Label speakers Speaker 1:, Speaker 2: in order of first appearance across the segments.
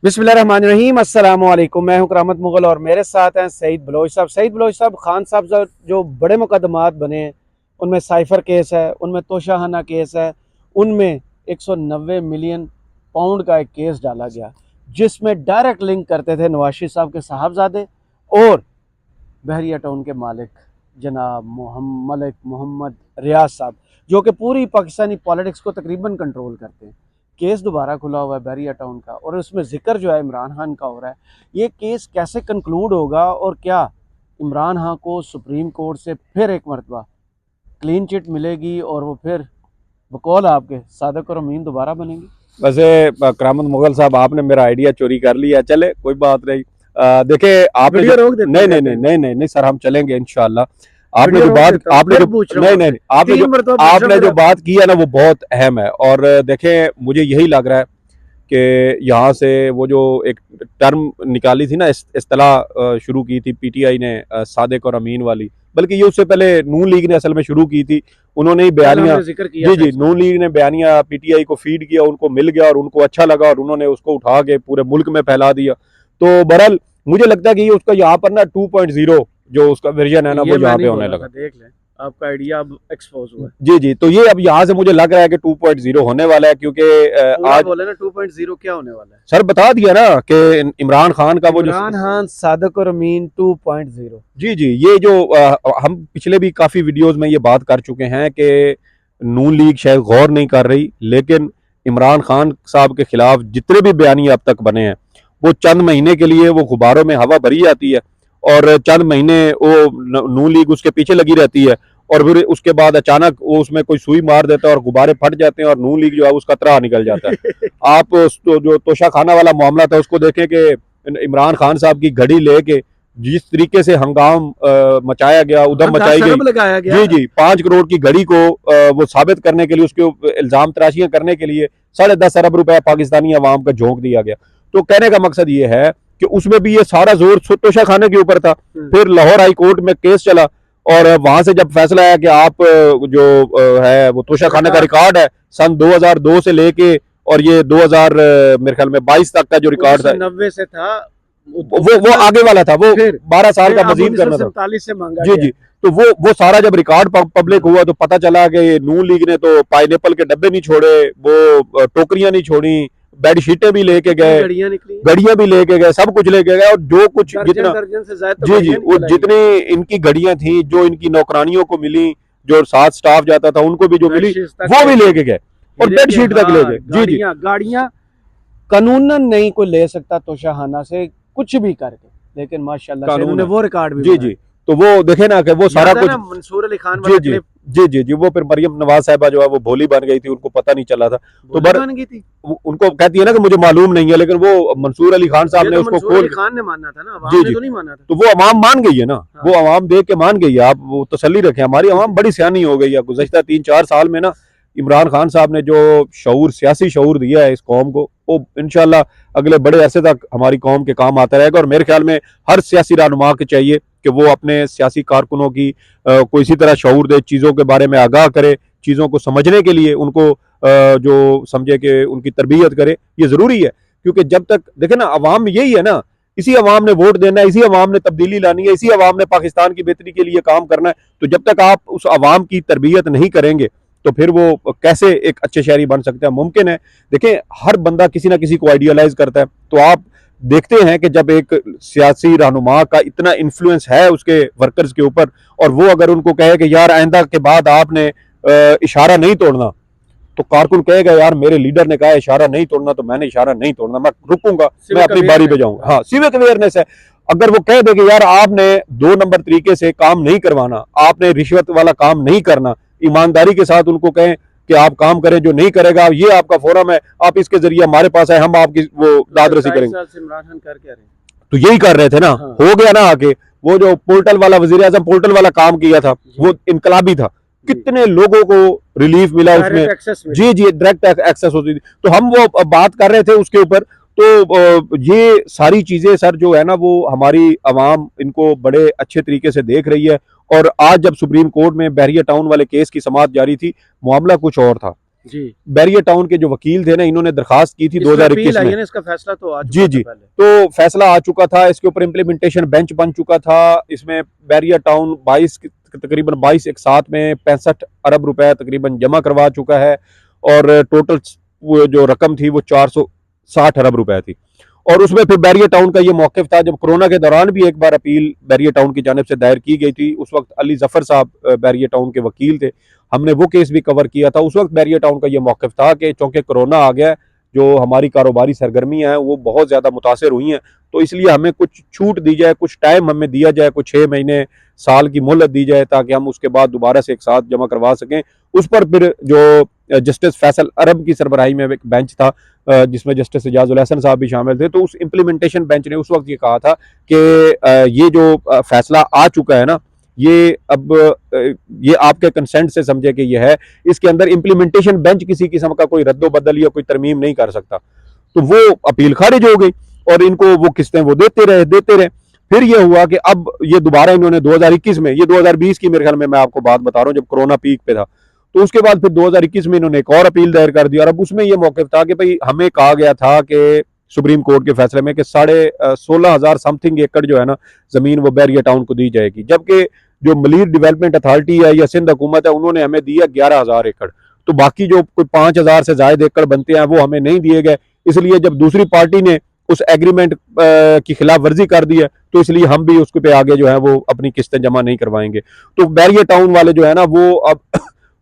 Speaker 1: बिस्मिल्लाहिर्रहमानिर्रहीम। अस्सलाम वालेकुम। मैं हूं करामत मुगल और मेरे साथ हैं सईद बलोच साहब। सईद बलोच साहब, खान साहब जो बड़े मुकदमात बने हैं उनमें साइफर केस है, उनमें तोशाहाना केस है, उनमें 190 मिलियन पाउंड का एक केस डाला गया जिसमें डायरेक्ट लिंक करते थे नवाज शरीफ साहब के साहबजादे और बहरिया टाउन के मालिक जनाब मलिक मोहम्मद रियाज साहब, जो कि पूरी पाकिस्तानी पॉलिटिक्स को तकरीबन कंट्रोल करते हैं। केस दोबारा खुला हुआ है बहरिया टाउन का और उसमें जिक्र जो है इमरान खान का हो रहा है। ये केस कैसे कंक्लूड होगा और क्या इमरान खान को सुप्रीम कोर्ट से फिर एक मरतबा क्लीन चिट मिलेगी और वो फिर बकौल आपके सादिक और अमीन दोबारा बनेंगे?
Speaker 2: वैसे करामत मुगल साहब, आपने मेरा आइडिया चोरी कर लिया। चले, कोई बात नहीं। देखे आपने नहीं नहीं नहीं नहीं नहीं नहीं सर, हम चलेंगे इंशाल्लाह। आपने जो बात आपने जो नहीं नहीं आपने जो बात की है ना, वो बहुत अहम है। और देखें, मुझे यही लग रहा है कि यहाँ से वो जो एक टर्म निकाली थी ना, इस्तिलाह शुरू की थी पीटीआई ने, सादिक और अमीन वाली, बल्कि ये उससे पहले नून लीग ने असल में शुरू की थी। उन्होंने ही बयानिया जी जी नून लीग ने बयानिया पीटीआई को फीड किया, उनको मिल गया और उनको अच्छा लगा और उन्होंने उसको उठा के पूरे मुल्क में फैला दिया। तो बहरहाल मुझे लगता है कि ये उसका यहाँ पर ना 2.0 जो उसका वर्जन है ना, वो यहाँ पे होने लगा।
Speaker 1: देख लें, आपका आइडिया अब एक्सपोज हुआ है।
Speaker 2: जी जी, तो ये अब यहाँ से मुझे लग रहा है कि 2.0 होने वाला है, क्योंकि आज
Speaker 1: बोले ना 2.0 क्या होने वाला है।
Speaker 2: सर बता दिया ना कि इमरान खान का वो जो
Speaker 1: इमरान खान सादिक और अमीन 2.0।
Speaker 2: जी जी, ये जो हम पिछले भी काफी वीडियोस में ये बात कर चुके हैं कि नून लीग शायद गौर नहीं कर रही, लेकिन इमरान खान साहब के खिलाफ जितने भी बयानी अब तक बने हैं वो चंद महीने के लिए वो गुब्बारों में हवा भरी जाती है और चंद महीने वो नून लीग उसके पीछे लगी रहती है और फिर उसके बाद अचानक वो उसमें कोई सुई मार देता है और गुब्बारे फट जाते हैं और नून लीग जो है उसका तराह निकल जाता है। आप जो तोशा खाना वाला मामला था उसको देखें कि इमरान खान साहब की घड़ी लेके जिस तरीके से हंगाम मचाया गया, उधम मचाई गई। जी जी, 5 करोड़ की घड़ी को वो साबित करने के लिए, उसके इल्जाम तराशियां करने के लिए 10.5 अरब रुपया पाकिस्तानी अवाम का झोंक दिया गया। तो कहने का मकसद ये है कि उसमें भी ये सारा जोर तोशा खाने के ऊपर था। फिर लाहौर हाई कोर्ट में केस चला और वहां से जब फैसला आया कि आप जो है वो तोशा खाने का रिकॉर्ड है सन 2002 से लेके और ये 2000 मेरे ख्याल में 22 तक का जो रिकॉर्ड था,
Speaker 1: 90 से था
Speaker 2: वो आगे वाला था, वो 12 साल का मजीद करना था।
Speaker 1: से मांगा
Speaker 2: जी जी, तो वो सारा जब रिकॉर्ड पब्लिक हुआ तो पता चला कि नून लीग ने तो पाइनएप्पल के डब्बे नहीं छोड़े, वो टोकरियां नहीं छोड़ी, बेड शीटें भी लेके गए, घड़ियां भी लेके गए, सब कुछ लेके गए और जो कुछ जितना जी जी वो जितनी इनकी घड़ियां थी, जो इनकी नौकरानियों को मिली, जो साथ स्टाफ जाता था उनको भी जो मिली वो भी लेके गए और बेड शीट तक ले गए। जी जी,
Speaker 1: गाड़ियां कानूनन नहीं कोई ले सकता तोशाहाना से कुछ भी करके, लेकिन माशाल्लाह से उन्होंने वो रिकॉर्ड भी
Speaker 2: जी जी, तो वो देखे ना कि वो सारा कुछ
Speaker 1: मंसूर अली खान
Speaker 2: जी जी जी जी जी, वो फिर मरियम नवाज साहबा जो है वो भोली बन गई थी, उनको पता नहीं चला था। तो
Speaker 1: बन गई थी,
Speaker 2: उनको कहती है ना कि मुझे मालूम नहीं है, लेकिन वो मंसूर अली खान साहब ने उसको खोल
Speaker 1: खान ने माना था ना,
Speaker 2: जी जी, तो नहीं माना था, तो वो अवाम मान गई है ना। हाँ। वो अवाम देख के मान गई है। आप वो तसल्ली रखें, हमारी अवाम बड़ी सियानी हो गई है गुज़श्ता 3-4 साल में ना। इमरान खान साहब ने जो शऊर, सियासी शऊर दिया है इस कौम को, वो इंशाल्लाह अगले बड़े अरसे तक हमारी कौम के काम आता रहेगा। और मेरे ख्याल में हर सियासी रहनुमा को चाहिए कि वो अपने सियासी कारकुनों की कोई इसी तरह शऊर दे, चीज़ों के बारे में आगाह करे, चीज़ों को समझने के लिए उनको जो समझे कि उनकी तरबियत करे। ये ज़रूरी है, क्योंकि जब तक देखे ना, अवाम यही है ना, इसी अवाम ने वोट देना है, इसी अवाम ने तब्दीली लानी है, इसी अवाम ने पाकिस्तान की बेहतरी के लिए काम करना है। तो जब तक आप उस अवाम की तरबियत नहीं करेंगे तो फिर वो कैसे एक अच्छे शहरी बन सकते हैं? मुमकिन है। देखें, हर बंदा किसी ना किसी को आइडियलाइज करता है। तो आप देखते हैं कि जब एक सियासी रहनुमा का इतना इन्फ्लुएंस है उसके वर्कर्स के ऊपर, और वो अगर उनको कहे कि यार आइंदा के बाद आपने इशारा नहीं तोड़ना, तो कारकुन कहेगा यार मेरे लीडर ने कहा इशारा नहीं तोड़ना, तो मैंने इशारा नहीं तोड़ना, मैं रुकूंगा, मैं अपनी बारी पे जाऊंगा। हाँ, सिविक अवेयरनेस है। अगर वो कह दे कि यार आपने 2 नंबर तरीके से काम नहीं करवाना, आपने रिश्वत वाला काम नहीं करना, ईमानदारी के साथ उनको कहें कि आप काम करें, जो नहीं करेगा ये आपका फोरम है, आप इसके जरिए हमारे पास आए, हम आपकी वो दादरसी करेंगे। तो यही कर रहे थे ना। हाँ। हो गया ना आके वो जो पोर्टल वाला, वजीर आजम पोर्टल वाला काम किया था, वो इनकलाबी था। कितने लोगों को रिलीफ मिला उसमें। जी जी, डायरेक्ट एक्सेस होती थी। तो हम वो बात कर रहे थे उसके ऊपर। तो ये सारी चीजें सर जो है ना, वो हमारी अवाम इनको बड़े अच्छे तरीके से देख रही है। और आज जब सुप्रीम कोर्ट में बहरिया टाउन वाले केस की समाअत जारी थी, मामला कुछ और था।
Speaker 1: जी।
Speaker 2: बैरियर टाउन के जो वकील थे ना, इन्होंने दरखास्त की थी 2021 में।
Speaker 1: इसका फैसला तो आ चुका
Speaker 2: जी
Speaker 1: था
Speaker 2: जी,
Speaker 1: पहले।
Speaker 2: तो फैसला आ चुका था, इसके ऊपर इम्प्लीमेंटेशन बेंच बन चुका था। इसमें बैरियर टाउन 22 तकरीबन 22 एक साथ में 65 अरब रुपए तकरीबन जमा करवा चुका है, और टोटल जो रकम थी वो 460 अरब रुपए थी। और उसमें फिर बैरियर टाउन का ये मौक़िफ़ था, जब कोरोना के दौरान भी एक बार अपील बैरियर टाउन की जानिब से दायर की गई थी। उस वक्त अली जफर साहब बैरियर टाउन के वकील थे, हमने वो केस भी कवर किया था। उस वक्त बैरियर टाउन का ये मौक़िफ़ था कि चूंकि कोरोना आ गया, जो हमारी कारोबारी सरगर्मियाँ हैं वो बहुत ज़्यादा मुतासर हुई हैं, तो इसलिए हमें कुछ छूट दी जाए, कुछ टाइम हमें दिया जाए, कुछ 6 महीने साल की मोहलत दी जाए, ताकि हम उसके बाद दोबारा से एक साथ जमा करवा सकें। उस पर फिर जो जस्टिस फैसल अरब की सरबराही में एक बेंच था, जिसमें जस्टिस इजाजुल हसन साहब भी शामिल थे, तो उस इम्प्लीमेंटेशन बेंच ने उस वक्त ये कहा था कि ये जो फैसला आ चुका है ना, ये अब ये आपके कंसेंट से समझे कि ये है, इसके अंदर इम्प्लीमेंटेशन बेंच किसी किस्म का कोई रद्दो बदल या कोई तरमीम नहीं कर सकता। तो वो अपील खारिज हो गई, और इनको वो किस्तें वो देते रहे। फिर ये हुआ कि अब ये दोबारा इन्होंने 2021 में, ये 2020 की मेरे ख्याल में मैं आपको बात बता रहा हूँ, जब कोरोना पीक पे था, तो उसके बाद फिर 2021 में इन्होंने एक और अपील दायर कर दी। और अब उसमें यह मौक़िफ़ था कि भाई हमें कहा गया था कि सुप्रीम कोर्ट के फैसले में कि 16,500 समथिंग एकड़ जो है ना ज़मीन, वो बैरियर टाउन को दी जाएगी, जबकि जो मलीर डेवलपमेंट अथॉरिटी है या सिंध हुकूमत है, उन्होंने हमें दिया 11,000 एकड़। तो बाकी जो कोई 5,000 से ज़ायद एकड़ बनते हैं वो हमें नहीं दिए गए। इसलिए जब दूसरी पार्टी ने उस एग्रीमेंट की खिलाफ वर्जी कर दी है, तो इसलिए हम भी उसके पे आगे जो है वो अपनी किस्तें जमा नहीं करवाएंगे। तो बैरियर टाउन वाले जो है ना, वो अब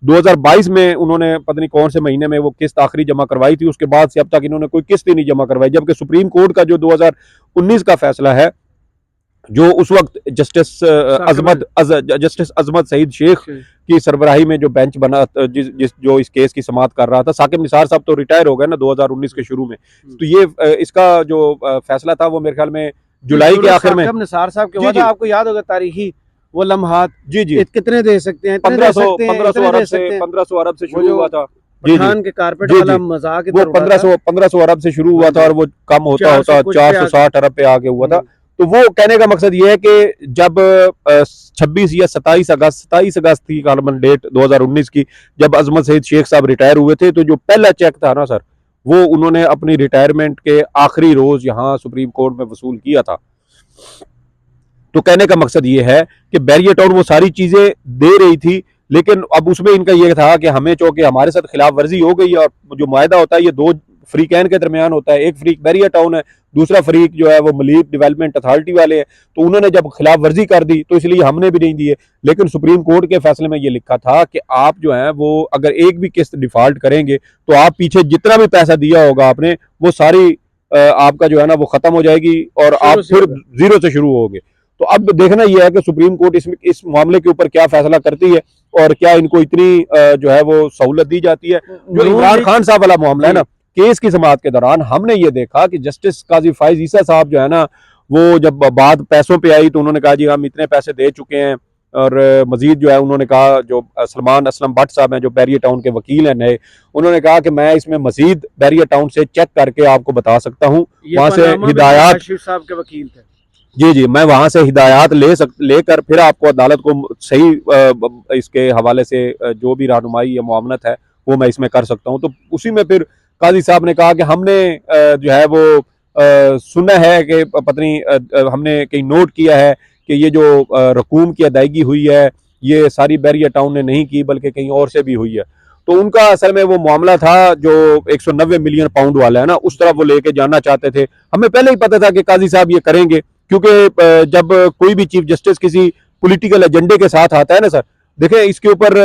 Speaker 2: 2022 में उन्होंने पता नहीं कौन से महीने में वो किस्त आखिरी जमा करवाई थी, उसके बाद से अब तक इन्होंने कोई किस्त ही नहीं जमा करवाई। जबकि सुप्रीम कोर्ट का जो 2019 का फैसला है, जो उस वक्त जस्टिस अजमत सईद शेख की सरबराही में जो बेंच बना, जो इस केस की समाअत कर रहा था, साकिब निसार साहब तो रिटायर हो गए ना 2019 के शुरू में, तो ये इसका जो फैसला था वो मेरे ख्याल में जुलाई के आखिर में।
Speaker 1: निसार साहब के बाद आपको याद होगा तारीखी वो लम्हात,
Speaker 2: जी जी,
Speaker 1: कितने दे सकते हैं?
Speaker 2: 1500 अरब से शुरू हुआ था।
Speaker 1: पठान के कारपेट वाला मजाक,
Speaker 2: वो 1500 अरब से शुरू हुआ था, और वो कम होता होता 460 अरब पे आके हुआ था। तो वो कहने का मकसद ये है कि जब 26 या 27 अगस्त थी कालमन डेट 2019 की, जब अजमत सईद शेख साहब रिटायर हुए थे, तो जो पहला चेक था ना सर, वो उन्होंने अपनी रिटायरमेंट के आखिरी रोज यहाँ सुप्रीम कोर्ट में वसूल किया था। तो कहने का मकसद ये है कि बैरियर टाउन वो सारी चीजें दे रही थी, लेकिन अब उसमें इनका ये था कि हमें चूंकि हमारे साथ खिलाफ वर्जी हो गई, और जो मुआहदा होता है ये दो फ्रीकैन के दरमियान होता है, एक फ्रीक बैरियर टाउन है, दूसरा फ्रीक जो है वो मलीर डेवलपमेंट अथॉरिटी वाले हैं। तो उन्होंने जब खिलाफ वर्जी कर दी, तो इसलिए हमने भी नहीं दिए। लेकिन सुप्रीम कोर्ट के फैसले में ये लिखा था कि आप जो है वो अगर एक भी किस्त डिफॉल्ट करेंगे, तो आप पीछे जितना भी पैसा दिया होगा आपने, वो सारी आपका जो है ना वो खत्म हो जाएगी, और आप फिर जीरो से शुरू होगे। तो अब देखना यह है कि सुप्रीम कोर्ट इस मामले के ऊपर क्या फैसला करती है, और क्या इनको इतनी जो है वो सहूलत दी जाती है। जो इमरान खान साहब वाला मामला है ना, केस की समाअत के दौरान हमने ये देखा कि जस्टिस काजी फाइज ईसा साहब जो है ना, वो जब बात पैसों पे आई, तो उन्होंने कहा जी हम इतने पैसे दे चुके हैं, और मजीद जो है उन्होंने कहा, जो सलमान असलम भट्ट साहब हैं जो बैरियर टाउन के वकील हैं नए, उन्होंने कहा कि मैं इसमें मजीद बैरियर टाउन से चेक करके आपको बता सकता हूँ। वहां से हिदायत
Speaker 1: साहब के वकील थे,
Speaker 2: जी जी, मैं वहां से हिदायत लेकर फिर आपको अदालत को सही इसके हवाले से जो भी रहनुमाई या मुआवनत है वो मैं इसमें कर सकता हूँ। तो उसी में फिर काजी साहब ने कहा कि हमने जो है वो सुना है कि पत्नी हमने कहीं नोट किया है कि ये जो रकूम की अदायगी हुई है, ये सारी बैरियर टाउन ने नहीं की, बल्कि कहीं और से भी हुई है। तो उनका असल में वो मामला था जो 190 मिलियन पाउंड वाला है ना, उस तरफ वो लेके जाना चाहते थे। हमें पहले ही पता था कि काजी साहब ये करेंगे, क्योंकि जब कोई भी चीफ जस्टिस किसी पॉलिटिकल एजेंडे के साथ आता है ना सर, देखें इसके ऊपर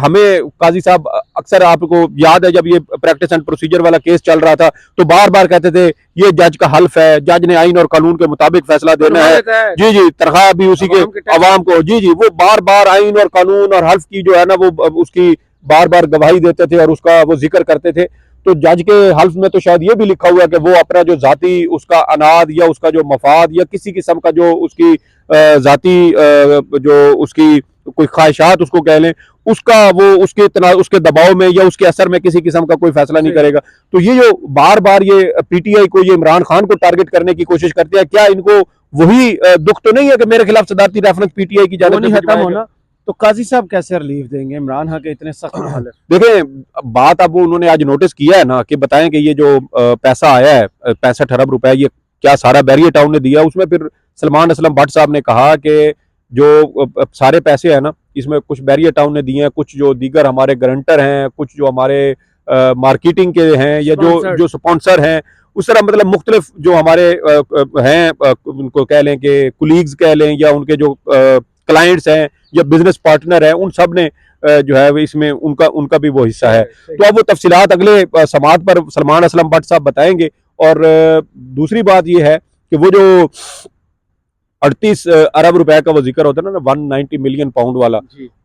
Speaker 2: हमें काजी साहब अक्सर, आपको याद है जब ये प्रैक्टिस एंड प्रोसीजर वाला केस चल रहा था, तो बार बार कहते थे ये जज का हल्फ है, जज ने आइन और कानून के मुताबिक फैसला देना है। जी जी, तनख्वाह भी उसी के अवाम को, जी जी, वो बार बार आइन और कानून और हल्फ की जो है ना वो उसकी बार बार गवाही देते थे और उसका वो जिक्र करते थे। तो जज के हल्फ में तो शायद ये भी लिखा हुआ है कि वो अपना जो जाती उसका अनाद या उसका जो मफाद या किसी किस्म का जो उसकी जाती जो उसकी कोई ख्वाहिशात उसको कह लें, उसका वो उसके दबाव में या उसके असर में किसी किस्म का कोई फैसला नहीं करेगा। तो ये जो बार बार ये पीटीआई को, ये इमरान खान को टारगेट करने की कोशिश करते हैं, क्या इनको वही दुख तो नहीं है कि मेरे खिलाफ सदारती रेफरेंस पीटीआई की जानिब से खत्म होना?
Speaker 1: तो काजी साहब कैसे रिलीफ देंगे इमरान खान के इतने सख्त हालत?
Speaker 2: देखें, बात अब उन्होंने आज नोटिस किया है ना कि बताएं कि ये जो पैसा आया है 65 अरब रुपए, ये क्या सारा बैरियर टाउन ने दिया? उसमें फिर सलमान असलम भट्ट साहब ने कहा कि जो सारे पैसे हैं ना, इसमें कुछ बैरियर टाउन ने दिए हैं, कुछ जो दीगर हमारे गारंटर हैं, कुछ जो हमारे मार्केटिंग के हैं या जो स्पॉन्सर हैं, उस तरह मतलब मुख्तलिफ जो हमारे हैं, उनको कह लें कि कुलीग्स कह लें या उनके जो क्लाइंट्स हैं या बिजनेस पार्टनर हैं, उन सब ने जो है इसमें उनका भी वो हिस्सा है। तो अब वो तफसीलात अगले समात पर सलमान असलम भट्ट साहब बताएंगे। और दूसरी बात ये है कि वो जो 38 अरब रुपए का वो जिक्र होता है ना, 190 मिलियन पाउंड वाला,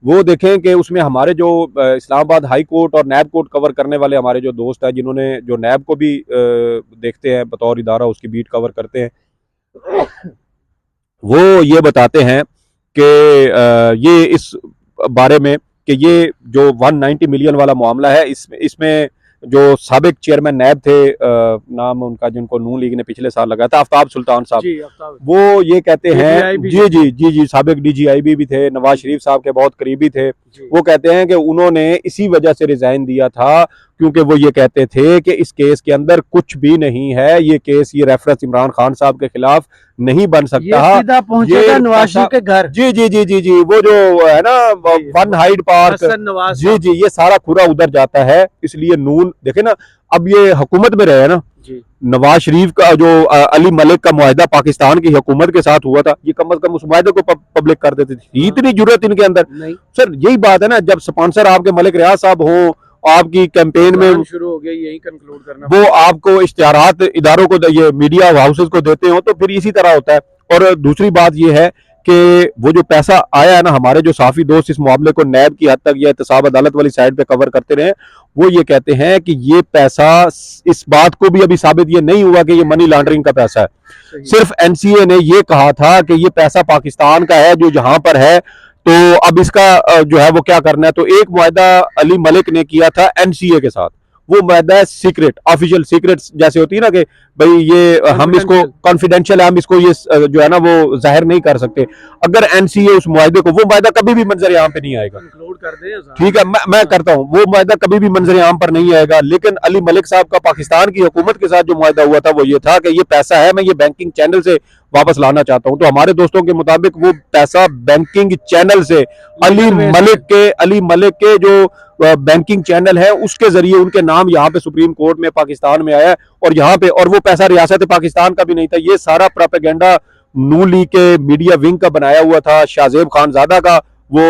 Speaker 2: वो देखें कि उसमें हमारे जो इस्लामाबाद हाई कोर्ट और नैब कोर्ट कवर करने वाले हमारे जो दोस्त हैं, जिन्होंने जो नैब को भी देखते हैं बतौर इदारा, उसकी बीट कवर करते हैं, वो ये बताते हैं कि ये इस बारे में कि ये जो 190 मिलियन वाला मामला है, इसमें जो साबिक चेयरमैन नैब थे, नाम उनका जिनको नून लीग ने पिछले साल लगाया था, आफ्ताब सुल्तान साहब, वो ये कहते हैं, जी साबिक DGIB भी थे, नवाज शरीफ साहब के बहुत करीबी थे। वो कहते हैं कि उन्होंने इसी वजह से रिजाइन दिया था क्योंकि वो ये कहते थे कि इस केस के अंदर कुछ भी नहीं है, ये केस, ये रेफरेंस इमरान खान साहब के खिलाफ नहीं बन सकता।
Speaker 1: ये सीधा पहुंचेगा नवाज शरीफ के घर।
Speaker 2: जी, वो जो है ना वन हाइड पार्क, जी, ये सारा खुरा उधर जाता है। इसलिए नून देखे ना, अब ये हुकूमत में रहे ना, नवाज शरीफ का जो अली मलिक का मुआहदा पाकिस्तान की हुकूमत के साथ हुआ था, ये कम अज कम उस मुआहदे को पब्लिक कर देते थे। इतनी जरूरत इनके अंदर नहीं। सर यही बात है ना, जब स्पॉन्सर आपके मलिक रियाज साहब हो, आपकी कैंपेन में शुरू हो गया, यही कंक्लूड करना, वो आपको इश्तिहारात इदारों को, ये मीडिया हाउसेस को देते हो, तो फिर इसी तरह होता है। और दूसरी बात ये है कि वो जो पैसा आया है ना, हमारे जो साफी दोस्त इस मामले को नैब की हद तक या एहतसाब अदालत वाली साइड पे कवर करते रहे, वो ये कहते हैं कि ये पैसा, इस बात को भी अभी साबित ये नहीं हुआ कि ये मनी लॉन्ड्रिंग का पैसा है। सिर्फ NCA ने ये कहा था कि ये पैसा पाकिस्तान का है जो यहाँ पर है, तो अब इसका जो है वो क्या करना है। तो एक मुआहदा अली मलिक ने किया था NCA के साथ, वो मुआहदा है सीक्रेट, ऑफिशियल सीक्रेट जैसे होती है ना कि भाई ये हम इसको कॉन्फिडेंशियल है, हम इसको ये जो है ना वो जाहिर नहीं कर सकते। अगर NCA उस मुआहदे को, वो मुआहदा कभी भी मंजर आम पे नहीं आएगा, ठीक है, मैं करता हूँ, वो मुआहदा कभी भी मंजर आम पर नहीं आएगा। लेकिन अली मलिक साहब का पाकिस्तान की हुकूमत के साथ जो मुआहदा हुआ था वो ये था कि ये पैसा है, मैं ये बैंकिंग चैनल से वापस लाना चाहता हूं। तो हमारे दोस्तों के मुताबिक वो पैसा बैंकिंग चैनल से अली मलिक के जो बैंकिंग चैनल है उसके जरिए उनके नाम यहाँ पे सुप्रीम कोर्ट में पाकिस्तान में आया, और यहाँ पे, और वो पैसा रियासत पाकिस्तान का भी नहीं था। ये सारा प्रोपेगेंडा नून लीग के मीडिया विंग का बनाया हुआ था, शाहजेब खानजादा का वो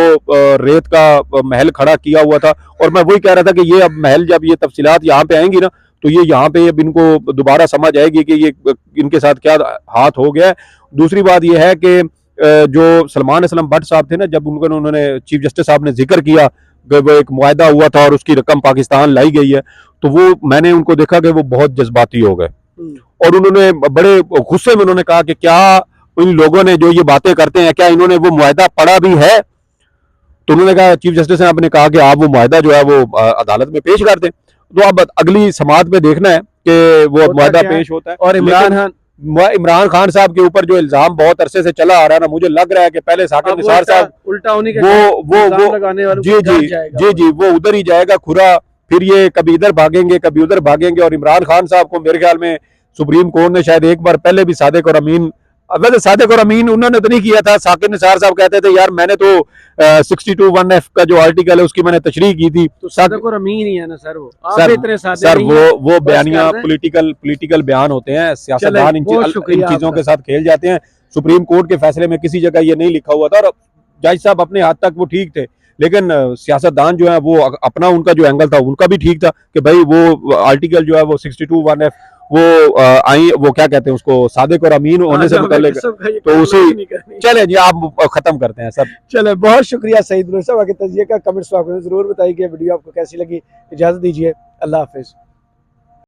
Speaker 2: रेत का महल खड़ा किया हुआ था। और मैं वही कह रहा था कि ये अब महल, जब ये तफसीलात यहाँ पे आएंगी ना, तो ये यहाँ पे अब इनको दोबारा समझ आएगी कि ये इनके साथ क्या हाथ हो गया है। दूसरी बात ये है कि जो सलमान असलम भट्ट साहब थे ना, जब उन्होंने चीफ जस्टिस साहब ने जिक्र किया कि वो एक मुआहदा हुआ था और उसकी रकम पाकिस्तान लाई गई है, तो वो मैंने उनको देखा कि वो बहुत जज्बाती हो गए और उन्होंने बड़े गुस्से में उन्होंने कहा कि क्या इन लोगों ने जो ये बातें करते हैं, क्या इन्होंने वो मुआहदा पढ़ा भी है? तो उन्होंने कहा, चीफ जस्टिस साहब ने कहा कि आप वो मुआहदा जो है वो अदालत में पेश कर दें। तो अब अगली समात में देखना है कि वो मुआहदा पेश होता है। और इमरान खान साहब के ऊपर जो इल्जाम बहुत अरसे से चला आ रहा है ना, मुझे लग रहा है कि पहले साकिब निसार साहब उल्टा होने के वो जी वो उधर ही जाएगा खुरा, फिर ये कभी इधर भागेंगे कभी उधर भागेंगे। और इमरान खान साहब को मेरे ख्याल में सुप्रीम कोर्ट ने शायद एक बार पहले भी सादिक और अमीन, वैसे सादिक और अमीन उन्होंने तो नहीं किया था, साकिब निसार साहब कहते थे यार मैंने तो 62(1)(f) का जो आर्टिकल है उसकी मैंने तशरीह की थी। तो सादिक और अमीन ही है ना सर, वो आप इतने सादे सर, वो बयानिया पॉलिटिकल बयान होते हैं, सियासतदान इन चीजों के साथ खेल जाते हैं। सुप्रीम कोर्ट के फैसले में किसी जगह ये नहीं लिखा हुआ था, और जज साहब अपने हद तक वो ठीक थे, लेकिन सियासतदान जो है वो अपना, उनका जो एंगल था उनका भी ठीक था कि भाई वो आर्टिकल जो है वो 62(1)(f) वो क्या कहते हैं उसको, सादिक और अमीन होने से मुताल्लिक, तो उसी चले जी आप खत्म करते हैं सर। चले, बहुत शुक्रिया सईद बलोच साहब, आपके तजिए का कमेंट्स में जरूर बताइए कि वीडियो आपको कैसी लगी। इजाजत दीजिए, अल्लाह हाफिज।